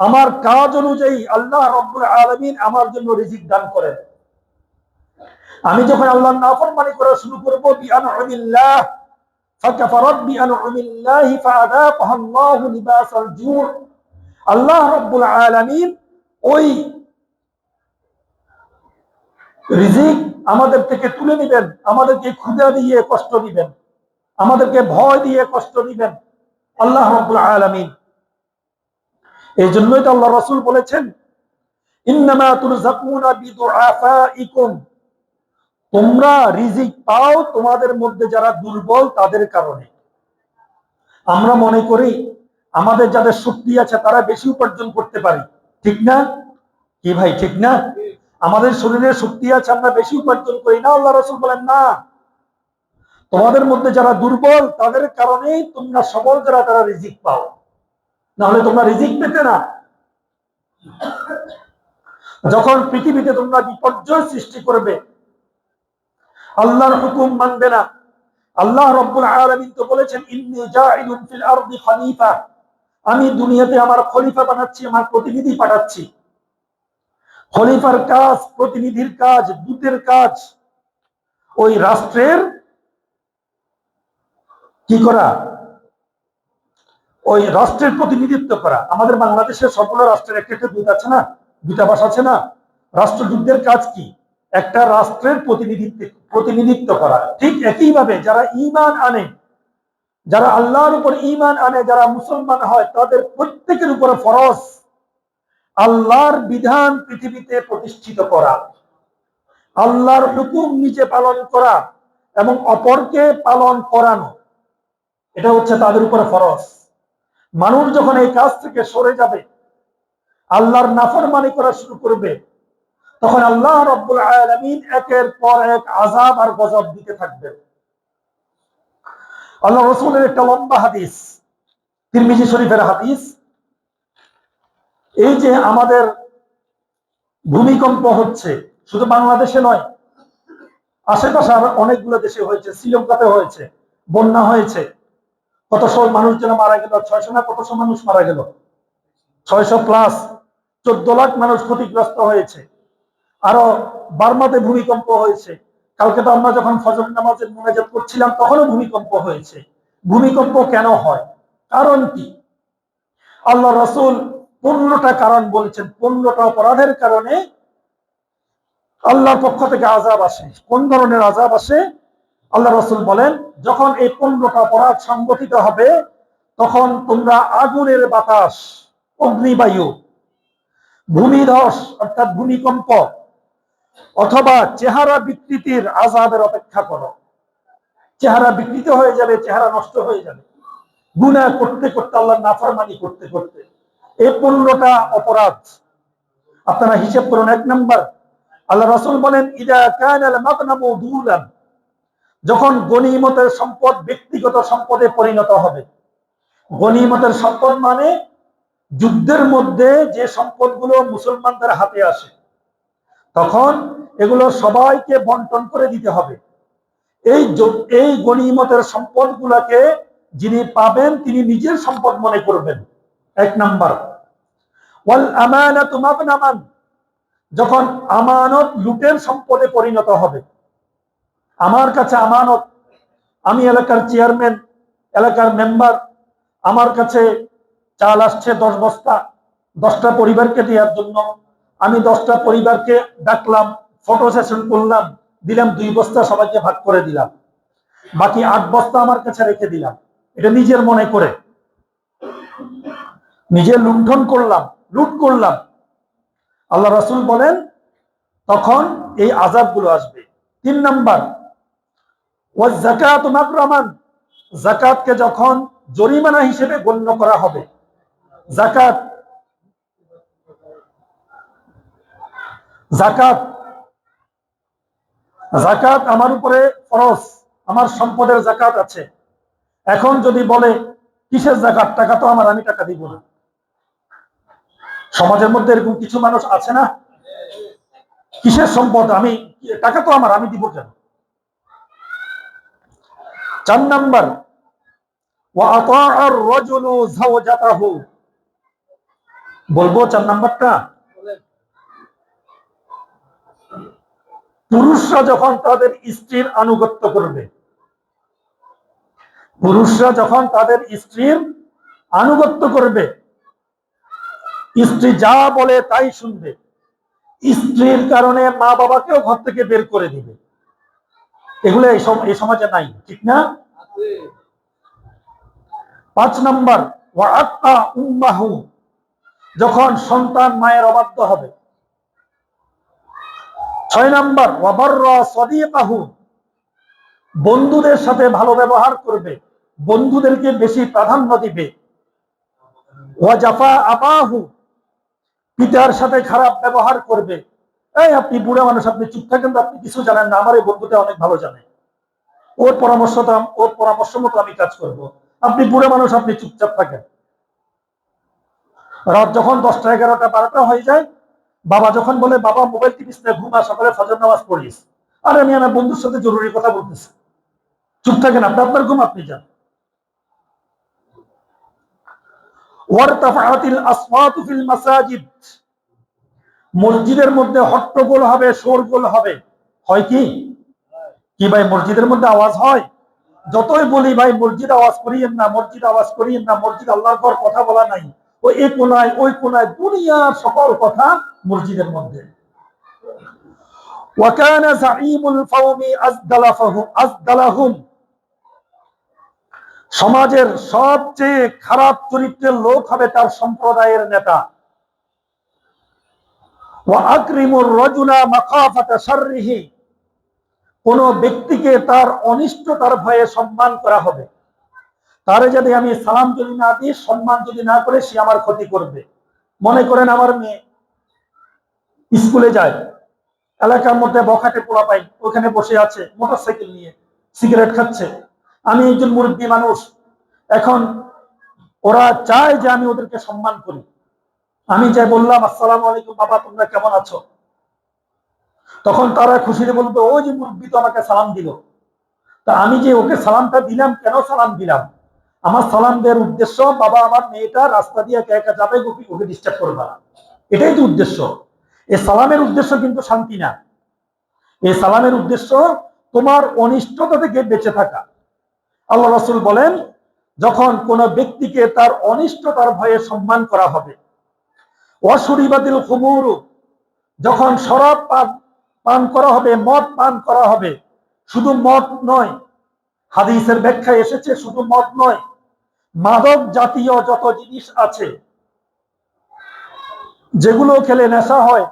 আমার কাজ অনুযায়ী আল্লাহ রাব্বুল আলামিন আমার জন্য রিজিক দান করেন। আমি যখন আল্লাহর নাফরমানি করা শুরু করব, বিআনউমিল্লাহ ফাকাফারাত বিআনউমিল্লাহ ফাআযাকাহা আল্লাহু লিবাসাল জু', আল্লাহ রাব্বুল আলামিন ওই রিজিক আমাদের থেকে তুলে নেবেন, আমাদেরকে ক্ষুধা দিয়ে কষ্ট দিবেন, আমাদেরকে ভয় দিয়ে কষ্ট দিবেন আল্লাহ রাব্বুল আলামিন। এই জন্যই তো আল্লাহ রাসূল বলেছেন ইন্নামা তুরযাকুনা বিদুআফাইকুম, তোমরা রিজিক পাও তোমাদের মধ্যে যারা দুর্বল তাদের কারণে। আমরা মনে করি আমাদের যাদের শক্তি আছে তারা বেশি উপার্জন করতে পারি, ঠিক না কি ভাই? ঠিক না? আমাদের শরীরে শক্তি আছে, আমরা বেশি উপার্জন করি না। আল্লাহ রাসূল বলেন না, তোমাদের মধ্যে যারা দুর্বল তাদের কারণেই তোমরা সবল যারা তারা রিজিক পাও, না হলে তোমরা রিজিক পেতে না। যখন পৃথিবীতে তোমরা বিপর্যয় সৃষ্টি করবে, আল্লাহর হুকুম মানবে না, আল্লাহ রাব্বুল আলামিন তো বলেছেন ইন্নী জাইলুন ফিল আরদি খলিফা, আমি দুনিয়াতে আমার খলিফা বানাচ্ছি, আমার প্রতিনিধি পাঠাচ্ছি। খলিফার কাজ, প্রতিনিধির কাজ, দূতের কাজ ওই রাষ্ট্রের কি করা? ওই রাষ্ট্রের প্রতিনিধিত্ব করা। আমাদের বাংলাদেশের সবগুলো রাষ্ট্রের একটা একটা দূত আছে না, দূতাবাস আছে না। রাষ্ট্রদূতদের কাজ কি? একটা রাষ্ট্রের প্রতিনিধিত্ব করা। ঠিক একইভাবে যারা ঈমান আনে, যারা আল্লাহর উপর ঈমান আনে, যারা মুসলমান হয়, তাদের প্রত্যেকের উপরে ফরজ আল্লাহর বিধান পৃথিবীতে প্রতিষ্ঠিত করা, আল্লাহর হুকুম নিজে পালন করা এবং অপরকে পালন করানো। এটা হচ্ছে তাদের উপরে ফরজ। মানুষ যখন এই কাজ থেকে সরে যাবে, আল্লাহর নাফরমানি করা শুরু করবে, তখন আল্লাহ রাব্বুল আলামিন একের পর এক আযাব আর গজব দিতে থাকবেন। আল্লাহ রাসূলের একটা লম্বা হাদিস, তিরমিজি শরীফের হাদিস, এই যে আমাদের ভূমিকম্প হচ্ছে, শুধু বাংলাদেশে নয়, আশেপাশে আরো অনেকগুলো দেশে হয়েছে, শ্রীলঙ্কাতে হয়েছে, বন্যা হয়েছে, কত শত মানুষ যেন মারা গেল, 600 না কতশো মানুষ মারা গেল, 600 প্লাস, 14 লাখ মানুষ ক্ষতিগ্রস্ত হয়েছে। আরো বার্মাতে ভূমিকম্প হয়েছে। কালকে তো আমরা যখন ফজর নামাজের মুনাজাত করছিলাম তখনও ভূমিকম্প হয়েছে। ভূমিকম্প কেন হয়? কারণ কি? আল্লাহ রাসূল 15টা কারণ বলেছেন। 15টা অপরাধের কারণে আল্লাহর পক্ষ থেকে আযাব আসে। কোন ধরনের আযাব আসে? আল্লাহ রাসূল বলেন, যখন এই 15টা অপরাধ সংগঠিত হবে, তখন তোমরা আগুনের বাতাস, অগ্নিবায়ু, ভূমিধস অর্থাৎ ভূমিকম্প অথবা চেহারা বিকৃতির আযাবের অপেক্ষা করো। চেহারা বিকৃত হয়ে যাবে, চেহারা নষ্ট হয়ে যাবে, গুনাহ করতে করতে, আল্লাহর নাফরমানি করতে করতে। এই 15টা অপরাধ আপনারা হিসাব করুন। 1 নাম্বার, আল্লাহ রাসূল বলেন ইদা কানাল মাগনামু দুলান, যখন গনিমতের সম্পদ ব্যক্তিগত সম্পদে পরিণত হবে। গনিমতের সম্পদ মানে যুদ্ধের মধ্যে যে সম্পদগুলো মুসলমানদের হাতে আসে, তখন এগুলো সবাইকে বন্টন করে দিতে হবে। এই গনিমতের সম্পদগুলোকে যিনি পাবেন তিনি নিজের সম্পদ মনে করবেন। 1 নাম্বার। ওয়াল আমানাতু মাগনামান, যখন আমানত লুটের সম্পদে পরিণত হবে। আমার কাছে আমানত, আমি এলাকার চেয়ারম্যান, এলাকার মেম্বার, আমার কাছে চাল আসছে 10 বস্তা, 10টা পরিবারকে দেওয়ার জন্য, আমি 10টা পরিবারকে ডাকলাম, ফটো সেশন করলাম, দিলাম 2 বস্তা, সবাইকে ভাগ করে দিলাম, বাকি 8 বস্তা আমার কাছে রেখে দিলাম। এটা নিজের মনে করে নিজে লুণ্ঠন করলাম, লুট করলাম। আল্লাহ রাসূল বলেন তখন এই আযাবগুলো আসবে। 3 নাম্বার, ওয়াজ যাকাতু মাকরামান, যাকাতকে যখন জরিমানা হিসেবে গণ্য করা হবে। যাকাত যাকাত যাকাত আমার উপরে ফরজ, আমার সম্পদের যাকাত আছে। এখন যদি বলে কিসের যাকাত, টাকা তো আমার, আমি টাকা দিব না। সমাজের মধ্যে এরকম কিছু মানুষ আছে না, কিসের সম্পদ, আমি, টাকা তো আমার, আমি দিব কেন? 4 নাম্বার, ওয়া আতাআর রাজুলু যাওজাতাহু, বলবো 4 নাম্বারটা। পুরুষরা যখন তাদের স্ত্রীর আনুগত্য করবে, পুরুষরা যখন তাদের স্ত্রীর আনুগত্য করবে, স্ত্রী যা বলে তাই শুনবে, স্ত্রীর কারণে মা বাবাকেও ঘর থেকে বের করে দিবে, এগুলো এই সমাজে নাই, ঠিক না? 5 নাম্বার, ওয়া আত্তা উম্মাহু, যখন সন্তান মায়ের অবাধ্য হবে। 6 নাম্বার, ওয়া বাররা সাদিকাহু, বন্ধুদের সাথে ভালো ব্যবহার করবে, বন্ধুদেরকে বেশি প্রাধান্য দিবে। ওয়া জাফা আবাহু, পিতার সাথে খারাপ ব্যবহার করবে। এই আপনি বুড়া মানুষ, আপনি চুপ থাকেন তো, আপনি কিছু জানেন না, আমার এই বন্ধুটা অনেক ভালো জানে, ওর পরামর্শ মতো আমি কাজ করব। আপনি বুড়া মানুষ, আপনি চুপচাপ থাকেন। রাত যখন 10টা 11টা 12টা হয়ে যায়, বাবা যখন বলে বাবা মোবাইল টিপিস না, ঘুমা, সকালে ফজর নামাজ পড়িস, আর আমি আমার বন্ধুর সাথে জরুরি কথা বলতেছি, চুপ থাকেন, আপনি আপনার ঘুম, আপনি যান। ওয়ারতাফাআতিল আসওয়াতু ফিল মাসাজিদ, মসজিদের মধ্যে হট্টগোল হবে, শোরগোল হবে। হয় কি কি ভাই, মসজিদের মধ্যে আওয়াজ হয়? যতই বলি ভাই মসজিদ আওয়াজ করিয়েন না, মসজিদ আওয়াজ করিয়েন না, মসজিদ আল্লাহর ঘর, কথা বলা নাই, ওই এই কোনায় ওই কোনায় দুনিয়ার সকল কথা মসজিদের মধ্যে। ওয়াকানা যাঈমুল কওমি আজদালাহুম, সমাজের সবচেয়ে খারাপ চরিত্রের লোক হবে তার সম্প্রদায়ের নেতা। ওয়া আকরিমুর রাজুলা মাখাফাতা শাররিহি, কোন ব্যক্তিকে তার অনিষ্টতার ভয়ে সম্মান করা হবে। তারে যদি আমি সালাম যদি না দিই, সম্মান যদি না করে, সে আমার ক্ষতি করবে। মনে করেন আমার মেয়ে স্কুলে যায়, এলাকার মধ্যে বখাটে পোলা পাই, ওখানে বসে আছে মোটরসাইকেল নিয়ে, সিগারেট খাচ্ছে। আমি একজন মুরব্বী মানুষ, এখন ওরা চায় যে আমি ওদেরকে সম্মান করি। আমি যাই বললাম আসসালামু আলাইকুম বাবা, তোমরা কেমন আছো? তখন তারা খুশিতে বলবে ওই যে মুরব্বী তো আমাকে সালাম দিল। তা আমি যে ওকে সালামটা দিলাম, কেন সালাম দিলাম? আমার সালাম দেওয়ার উদ্দেশ্য, বাবা আমার মেয়েটা রাস্তা দিয়ে একা একা যাবে, ওকে ডিস্টার্ব করবা না, এটাই তো উদ্দেশ্য। এই সালামের উদ্দেশ্য কিন্তু শান্তি না, এই সালামের উদ্দেশ্য তোমার অনিষ্টতা থেকে বেঁচে থাকা। আল্লাহ রাসূল বলেন যখন কোন ব্যক্তিকে তার অনিষ্টতার ভয়ে সম্মান করা হবে। ওয়াশুরিবাতিল খুমুর, যখন শরাব পান করা হবে, মদ পান করা হবে। শুধু মদ নয়, হাদিসের ব্যাখ্যায় এসেছে শুধু মদ নয়, মাদক জাতীয় যত জিনিস আছে যেগুলো খেলে নেশা হয়,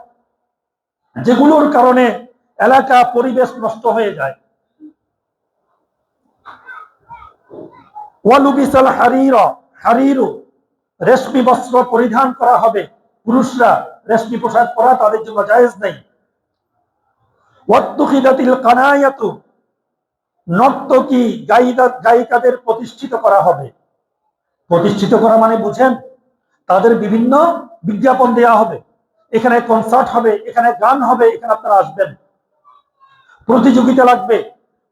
যেগুলোর কারণে এলাকা পরিবেশ নষ্ট হয়ে যায়। ওয়ালুবিসাল হারিরু, রেশমি বস্ত্র পরিধান করা হবে, পুরুষরা রেশমি পোশাক পরা তাদের জন্য জায়েজ নেই। ওয়াত্তুখিদাতিল কানায়াতু, নর্তকী গায়িকাদের প্রতিষ্ঠিত করা হবে। প্রতিষ্ঠিত করা মানে বুঝেন, তাদের বিভিন্ন বিজ্ঞাপন দেওয়া হবে, এখানে কনসার্ট হবে, এখানে গান হবে, এখানে আপনারা আসবেন। প্রতিযোগিতা লাগবে,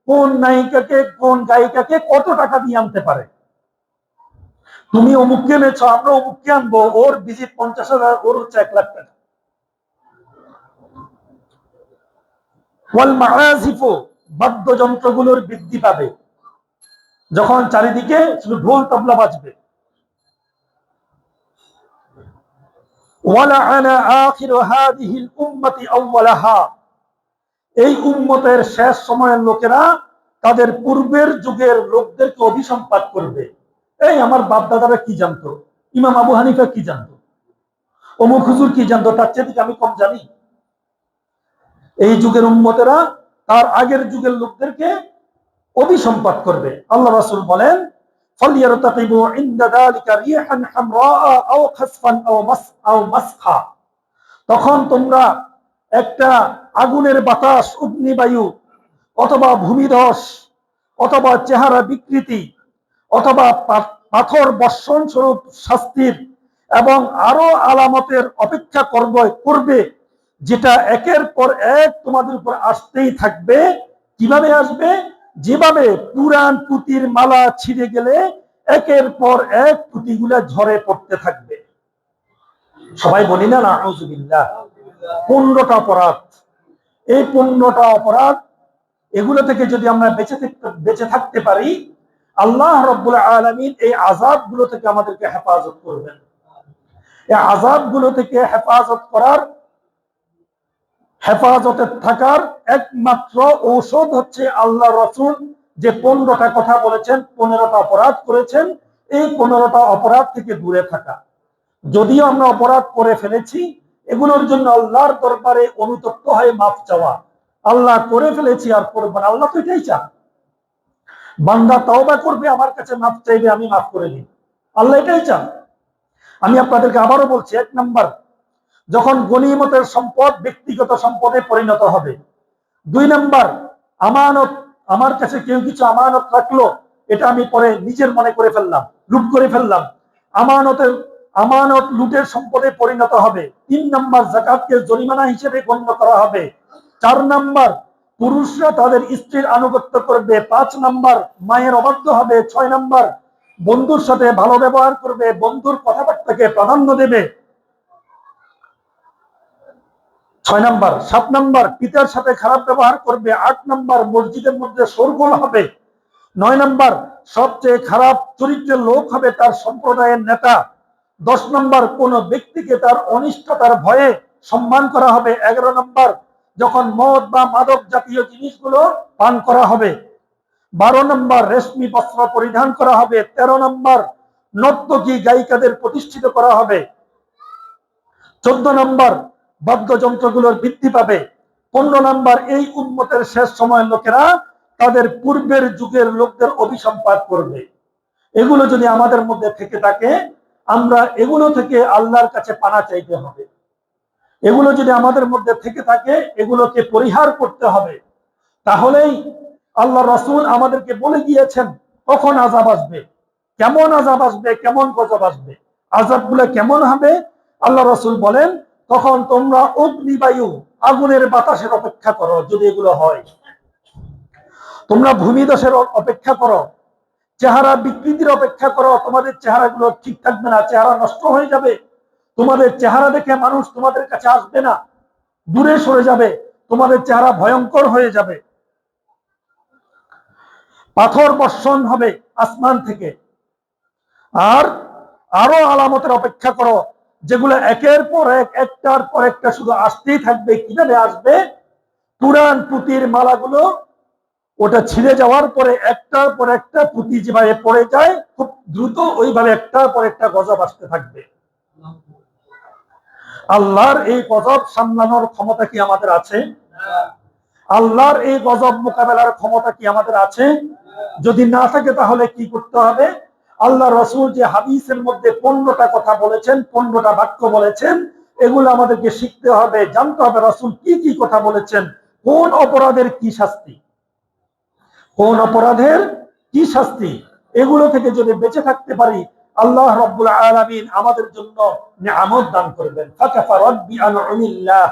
কোন নায়িকাকে কোন গায়িকাকে কত টাকা দিয়ে আনতে পারে। তুমি অমুককে এনেছ, আমরা অমুককে আনবো, ওর ভিজিট 50,000, ওর হচ্ছে 1 লাখ টাকা। ওয়াল মাআজিফু, বাদ্যযন্ত্রগুলোর বৃদ্ধি পাবে, যখন চারিদিকে শুধু ঢোল তবলা বাজবে। ওয়ালাআনা আখিরু হাদিহিল উম্মতি আউওয়ালাহা, এই উম্মতের শেষ সময়ের লোকেরা তাদের পূর্বের যুগের লোকদেরকে অভিসম্পাত করবে। এই আমার বাপ দাদারা কি জানতো, ইমাম আবু হানিফা কি জানতো, অমুক হুজুর কি জানতো, তার চেয়ে আমি কম জানি? এই যুগের উম্মতেরা তার আগের যুগের লোকদেরকে অভিসম্পাত করবে। আল্লাহ রাসূল বলেন, ফালিয়ারতাকিবু ইনদা যালিকা রিহান হামরা আও খাসফান আও মাসখা, তখন তোমরা একটা আগুনের বাতাস, অগ্নিবায়ু, অথবা ভূমিধস, অথবা চেহারা বিকৃতি, অথবা পাথর বর্ষণ স্বরূপ শাস্তির এবং আরো আলামতের অপেক্ষা করবে, যেটা একের পর এক তোমাদের উপর আসতেই থাকবে। কিভাবে আসবে? যেভাবে পুরান পুঁতির মালা ছিঁড়ে গেলে একের পর এক পুঁতিগুলা ঝরে পড়তে থাকবে। সবাই বলি না নাউযুবিল্লাহ। 15টা অপরাধ, এই 15টা অপরাধ, এগুলো থেকে যদি আমরা বেঁচে থাকতে পারি, আল্লাহ রাব্বুল আলামিন এই আযাবগুলো থেকে আমাদেরকে হেফাজত করবেন। এই আযাবগুলো থেকে হেফাজতে থাকার একমাত্র ঔষধ হচ্ছে আল্লাহ রাসূল যে 15টা কথা বলেছেন, 15টা অপরাধ করেছেন, এই 15টা অপরাধ থেকে দূরে থাকা। যদিও আমরা অপরাধ করে ফেলেছি, এগুলোর জন্য আল্লাহর দরবারে অনুতপ্ত হয়ে মাফ চাওয়া। আল্লাহ করে ফেলেছি আর করব না, আল্লাহ তো এটাই চান। বান্দা তওবা করবে, আমার কাছে মাফ চাইবে, আমি মাফ করে দিই, আল্লাহ এটাই চান। আমি আপনাদেরকে আবারও বলছি, 1 নাম্বার, যখন গনিমতের সম্পদ ব্যক্তিগত সম্পদে পরিণত হবে। 2 নাম্বার, আমানত, আমার কাছে কেউ কিছু আমানত রাখলো, এটা আমি পরে নিজের মনে করে ফেললাম, লুট করে ফেললাম, আমানত লুটের সম্পদে পরিণত হবে। 3 নাম্বার, যাকাতকে জরিমানা হিসেবে গণ্য করা হবে। 4 নাম্বার, পুরুষরা তাদের স্ত্রীর আনুগত্য করবে। 5 নাম্বার, মায়ের অবাধ্য হবে। 6 নাম্বার, বন্ধুর সাথে ভালো ব্যবহার করবে, বন্ধুর কথাবার্তাকে প্রাধান্য দেবে। 6 নাম্বার। 7 নাম্বার, পিতার সাথে খারাপ ব্যবহার করবে। 8 নাম্বার, মসজিদের মধ্যে শোরগোল হবে। 9 নাম্বার, সবচেয়ে খারাপ চরিত্রের লোক হবে তার সম্প্রদায়ের নেতা। 10 নাম্বার, কোন ব্যক্তিকে তার অনিষ্টতার ভয়ে সম্মান করা হবে। 11 নাম্বার, যখন মদ বা মাদক জাতীয় জিনিসগুলো পান করা হবে। 12 নাম্বার, রেশমি বস্ত্র পরিধান করা হবে। 13 নাম্বার, নর্তকী গায়িকাদের প্রতিষ্ঠিত করা হবে। 14 নাম্বার, বাদ্যযন্ত্রগুলোর বৃদ্ধি পাবে। 15 নাম্বার, এই উম্মতের শেষ সময়ের লোকেরা তাদের পূর্বের যুগের লোকদের অভিসম্পাত করবে। এগুলো যদি আমাদের মধ্যে থেকে থাকে, আমরা এগুলো থেকে আল্লাহর কাছে পানা চাইতে হবে। এগুলো যদি আমাদের মধ্যে থেকে থাকে, এগুলোকে পরিহার করতে হবে। তাহলেই আল্লাহ রাসূল আমাদেরকে বলে গিয়েছেন কখন আযাব আসবে, কেমন আযাব আসবে, কেমন গজব আসবে, আযাবগুলো কেমন হবে। আল্লাহ রাসূল বলেন, তখন তোমরা অগ্নিবায়ু, আগুনের বাতাসের অপেক্ষা করো। যদি এগুলো হয়, তোমরা ভূমিধসের অপেক্ষা করো, চেহারা বিকৃতির অপেক্ষা করো। তোমাদের চেহারাগুলো ঠিক থাকবে না, চেহারা নষ্ট হয়ে যাবে। তোমাদের চেহারা দেখে মানুষ তোমাদের কাছে আসবে না, দূরে সরে যাবে। তোমাদের চেহারা ভয়ঙ্কর হয়ে যাবে। পাথর বর্ষণ হবে আসমান থেকে। আর আরো আলামতের অপেক্ষা করো, যেগুলো একের পর এক, একটার পর একটা শুধু আসতেই থাকবে। কিভাবে আসবে? পুরান পুঁতির মালাগুলো ওটা ছিঁড়ে যাওয়ার পরে একটার পর একটা পুঁতি যেভাবে পড়ে যায় খুব দ্রুত, ওইভাবে একটার পর একটা গজব আসতে থাকবে। আল্লাহর এই গজব সামলানোর ক্ষমতা কি আমাদের আছে? আল্লাহর এই গজব মোকাবেলার ক্ষমতা কি আমাদের আছে? যদি না থাকে তাহলে কি করতে হবে? আল্লাহ রাসূল যে হাদিসের মধ্যে 15টা কথা বলেছেন, 15টা বাক্য বলেছেন, এগুলো আমাদেরকে শিখতে হবে, জানতে হবে রাসূল কি কি কথা বলেছেন, কোন অপরাধের কি শাস্তি, কোন অপরাধের কি শাস্তি। এগুলো থেকে যদি বেঁচে থাকতে পারি, আল্লাহ রাব্বুল আলামিন আমাদের জন্য নিয়ামত দান করবেন। ফাকাফা রাব্বি আনউমিল্লাহ।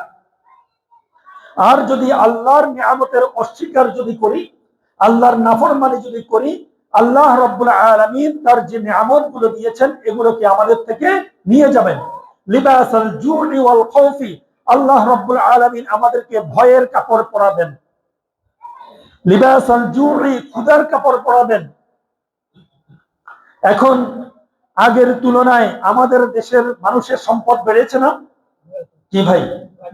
আর যদি আল্লাহর নিয়ামতের অস্বীকার যদি করি, আল্লাহর নাফরমানি যদি করি, আল্লাহ রাব্বুল আলামিন তার যে নিয়ামতগুলো দিয়েছেন এগুলোকে আমাদের থেকে নিয়ে যাবেন। লিবাসাল জু'i ওয়াল খাউফি, আল্লাহ রাব্বুল আলামিন আমাদেরকে ভয়ের কাপড় পরাবেন। লিবাসাল জু'i, ক্ষুধার কাপড় পরাবেন। এখন আগের তুলনায় আমাদের দেশের মানুষের সম্পদ বেড়েছে না? কি ভাই,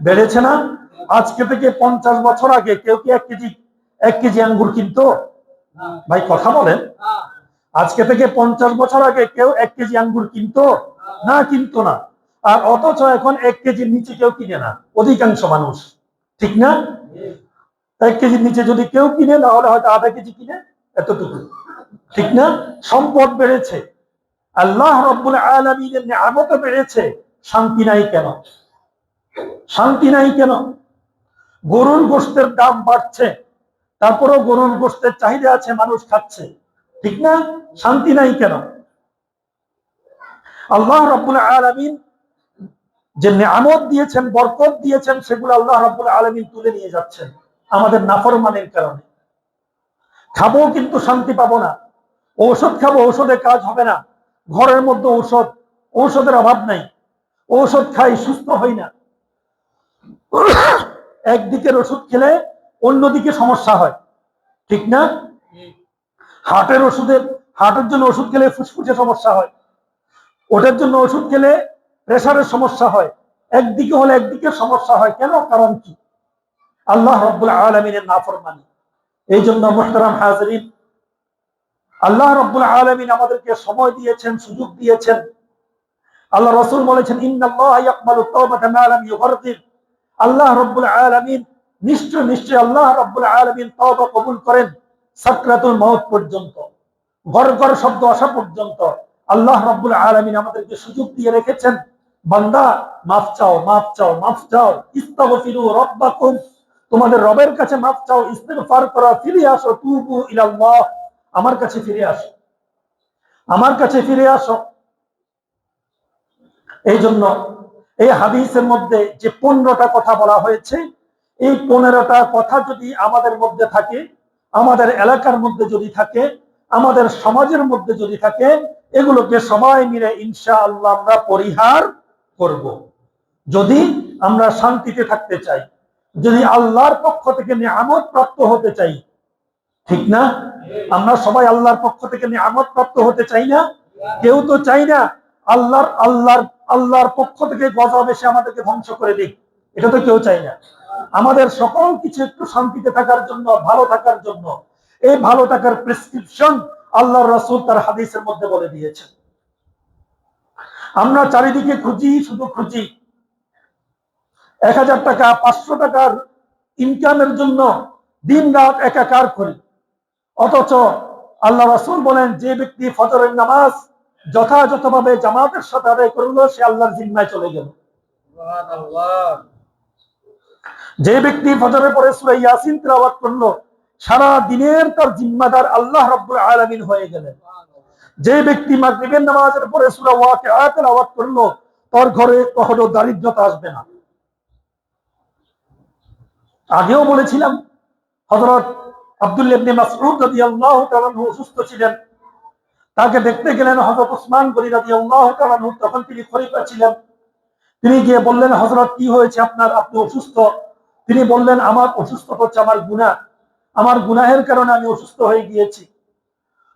বেড়েছে না? আজকে থেকে 50 বছর আগে কেউ কি 1 কেজি আঙ্গুর কিনতো? ভাই কথা বলেন। আজকে থেকে 50 বছর আগে কেউ 1 কেজি আঙ্গুর কিনতো? না, কিনতো না। আর অথচ এখন 1 কেজির নিচে কেউ কিনে না অধিকাংশ মানুষ, ঠিক না? 1 কেজির নিচে যদি কেউ কিনে, তাহলে হয়তো আধা কেজি কিনে, এতটুকু, ঠিক না? সম্পদ বেড়েছে, আল্লাহ রাব্বুল আলামিনের নিয়ামত বেড়েছে, শান্তি নাই কেন? শান্তি নাই কেন? গরুর গোশতের দাম বাড়ছে, তারপরেও গরুর গোশতের চাহিদা আছে, মানুষ খাচ্ছে, ঠিক না? শান্তি নাই কেন? আল্লাহ রাব্বুল আলামিন যে নিয়ামত দিয়েছেন, বরকত দিয়েছেন, সেগুলো আল্লাহ রাব্বুল আলামিন তুলে নিয়ে যাচ্ছেন আমাদের নাফরমানের কারণে। খাবো কিন্তু শান্তি পাবো না। ঔষধ খাবো, ঔষধে কাজ হবে না। ঘরের মধ্যে ঔষধের অভাব নাই, ঔষধ খাই, সুস্থ হই না। একদিকের ওষুধ খেলে অন্যদিকে সমস্যা হয়, ঠিক না? হার্টের জন্য ওষুধ খেলে ফুসফুসে সমস্যা হয়, ওটার জন্য ওষুধ খেলে প্রেসারের সমস্যা হয়। একদিকে হলে একদিকে সমস্যা হয়, কেন? কারণ কি? আল্লাহ রাব্বুল আলামিনের নাফরমানি। এই জন্য মুহতারাম হাজিরিন, আল্লাহ রাব্বুল আলামিন আমাদেরকে সময় দিয়েছেন, সুযোগ দিয়েছেন। আল্লাহ রাসূল বলেছেন, ইন্নাল্লাহা ইয়াকবালু তাওবাতা মা লাম ইউগারগির। আল্লাহ রাব্বুল আলামিন, নিশ্চয় আল্লাহ রাব্বুল আলামিন তওবা কবুল করেন সাকরাতুল মউত পর্যন্ত, গড়গড় শব্দ আসা পর্যন্ত। আল্লাহ রাব্বুল আলামিন আমাদেরকে সুযোগ দিয়ে রেখেছেন, বান্দা মাফ চাও, মাফ চাও, মাফ চাও, ইস্তাগফিরু রাব্বাকুম, তোমাদের রবের কাছে মাফ চাও, ইস্তিগফার করো, ফিরে আসো, তুবু ইলাল্লাহ, আমার কাছে ফিরে আসো, আমার কাছে ফিরে আসো। এই জন্য এই হাদিসের মধ্যে যে 15টা কথা বলা হয়েছে, এই 15টা কথা যদি আমাদের মধ্যে থাকে, আমাদের এলাকার মধ্যে যদি থাকে, আমাদের সমাজের মধ্যে যদি থাকে, এগুলোকে সবাই মিলে ইনশাআল্লাহ আমরা পরিহার করব, যদি আমরা শান্তিতে থাকতে চাই, যদি আল্লাহর পক্ষ থেকে নিয়ামত প্রাপ্ত হতে চাই, ঠিক না? আমরা সবাই আল্লাহর পক্ষ থেকে নিয়ামত প্রাপ্ত হতে চাই না? কেউ তো চাই না আল্লাহর পক্ষ থেকে গজব এসে আমাদেরকে ধ্বংস করে দিক, এটা তো কেউ চাই না। আমাদের সকল কিছু একটু শান্তিতে থাকার জন্য, ভালো থাকার জন্য, এই ভালো থাকার প্রেসক্রিপশন আল্লাহর রাসূল তার হাদিসের মধ্যে বলে দিয়েছেন। আমরা চারিদিকে খুঁজি, শুধু খুঁজি 1000 টাকা 500 টাকার ইনকামের জন্য দিন রাত একাকার করি। অথচ আল্লাহ রাসূল বলেন, যে ব্যক্তি ফজরের নামাজ যথাযথভাবে জামাতের সাথে আদায় করলো, সে আল্লাহর জিম্মায় চলে গেল। যে ব্যক্তি ফজরের পরে সূরা ইয়াসিন তিলাওয়াত করলো, সারা দিনের তার জিম্মাদার আল্লাহ রাব্বুল আলামিন হয়ে গেলেন। যে ব্যক্তি মাগরিবের নামাজের পরে সূরা ওয়াকিআ তিলাওয়াত করলো, তার ঘরে কখনো দারিদ্রতা আসবে না। আগেও বলেছিলাম, হযরত আব্দুল্লাহ ইবনে মাসউদ রাদিয়াল্লাহু তাআলা অসুস্থ ছিলেন, তাকে দেখতে গেলেন হযরত ওসমান গনি রাদিয়াল্লাহু তাআলা, তখন তিনি খলিফা ছিলেন। তিনি গিয়ে বললেন, হযরত কি হয়েছে আপনার, আপনি অসুস্থ? তিনি বললেন, আমার অসুস্থতা হচ্ছে আমার গুনাহ, আমার গুনাহের কারণে আমি অসুস্থ হয়ে গিয়েছি।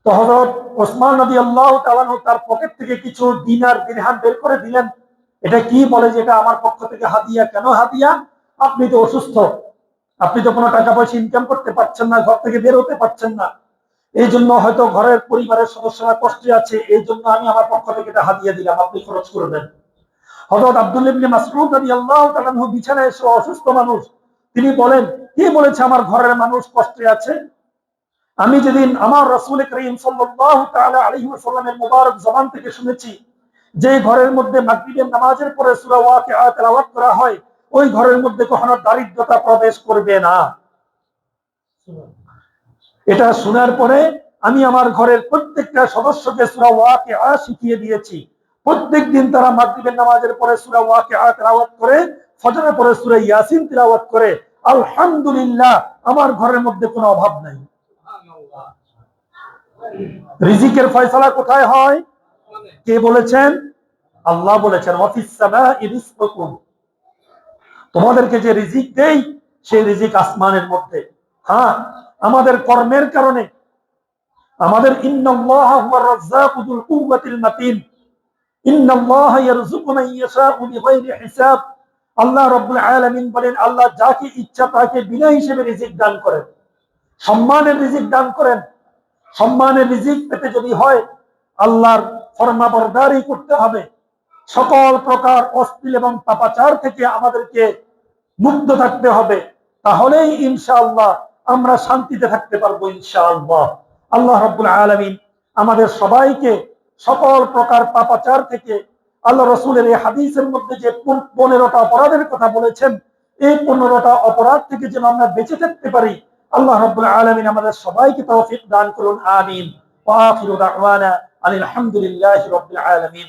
তো হযরত ওসমান রাদিয়াল্লাহু তাআলা তার পকেট থেকে কিছু দিনার দিরহাম বের করে দিলেন। এটা কি? বলে যে এটা আমার পক্ষ থেকে হাদিয়া। কেন হাদিয়া? আপনি তো অসুস্থ, আপনি তো কোনো টাকা পয়সা ইনকাম করতে পারছেন না, ঘর থেকে বের হতে পারছেন না, এই জন্য হয়তো ঘরের পরিবারের সদস্যরা কষ্টে আছে, এই জন্য আমি আমার পক্ষ থেকে এটা হাদিয়া দিলাম, আপনি খরচ করবেন। হযরত আব্দুল্লাহ ইবনে মাসউদ রাদিয়াল্লাহু তাআলা বিছানায় এসে, অসুস্থ মানুষ, তিনি বলেন, কে বলেছে আমার ঘরের মানুষ কষ্টে আছে? আমি যেদিন আমার রাসূল করিম সাল্লাল্লাহু তাআলা আলাইহি ওয়াসাল্লামের মুবারক জবান থেকে শুনেছি যে ঘরের মধ্যে মাগরিবের নামাজের পরে সূরা ওয়াকিআ তেলাওয়াত করা হয়, ওই ঘরের মধ্যে কখনো দারিদ্রতা প্রবেশ করবে না। এটা শোনার পরে আমি আমার ঘরের প্রত্যেকটা সদস্যকে সূরা ওয়াকিআ শিখিয়ে দিয়েছি। প্রত্যেকদিন তারা মাগরিবের নামাজের পরে সূরা ওয়াকিআ তেলাওয়াত করে, ফজরের পরে সূরা ইয়াসিন তেলাওয়াত করে। আলহামদুলিল্লাহ, আমার ঘরের মধ্যে কোনো অভাব নাই। রিজিকের ফয়সালা কোথায় হয়? কে বলেছেন? আল্লাহ বলেছেন, ওয়াফিস সামাই রিজকুকুম, তোমাদেরকে যে রিজিক দেই, সেই রিজিক আসমানের মধ্যে। হ্যাঁ, আমাদের কর্মের কারণে, আমাদের ইন্নাল্লাহা হুয়ার রাজ্জাকু যুল কুওয়াতিল মাতিন, ইন্নাল্লাহা ইয়ারযুকু মান ইয়াশাউ বিগাইরি হিসাব। আল্লাহ রাব্বুল আলামিন বলেন, আল্লাহ যাকে ইচ্ছা তাকে বিনা হিসেবে রিজিক দান করেন, সম্মানের রিজিক দান করেন। সম্মানের রিজিক পেতে যদি হয় আল্লাহর ফরমাবরদারি করতে হবে, সকল প্রকার অশ্লীল এবং পাপাচার থেকে আমাদেরকে মুক্ত থাকতে হবে, তাহলেই ইনশাআল্লাহ আমরা শান্তিতে থাকতে পারবো ইনশাআল্লাহ। আল্লাহ রাব্বুল আলামিন আমাদের সবাইকে সকল প্রকার পাপাচার থেকে, আল্লাহ রসুলের এই হাদিসের মধ্যে যে 15টা অপরাধের কথা বলেছেন, এই 15টা অপরাধ থেকে যেন আমরা বেঁচে থাকতে পারি, আল্লাহ রাব্বুল আলামিন আমাদের সবাইকে তৌফিক দান করুন, আমিন। ওয়া আখিরু দাওয়ানা আলহামদুলিল্লাহি রাব্বিল আলামিন।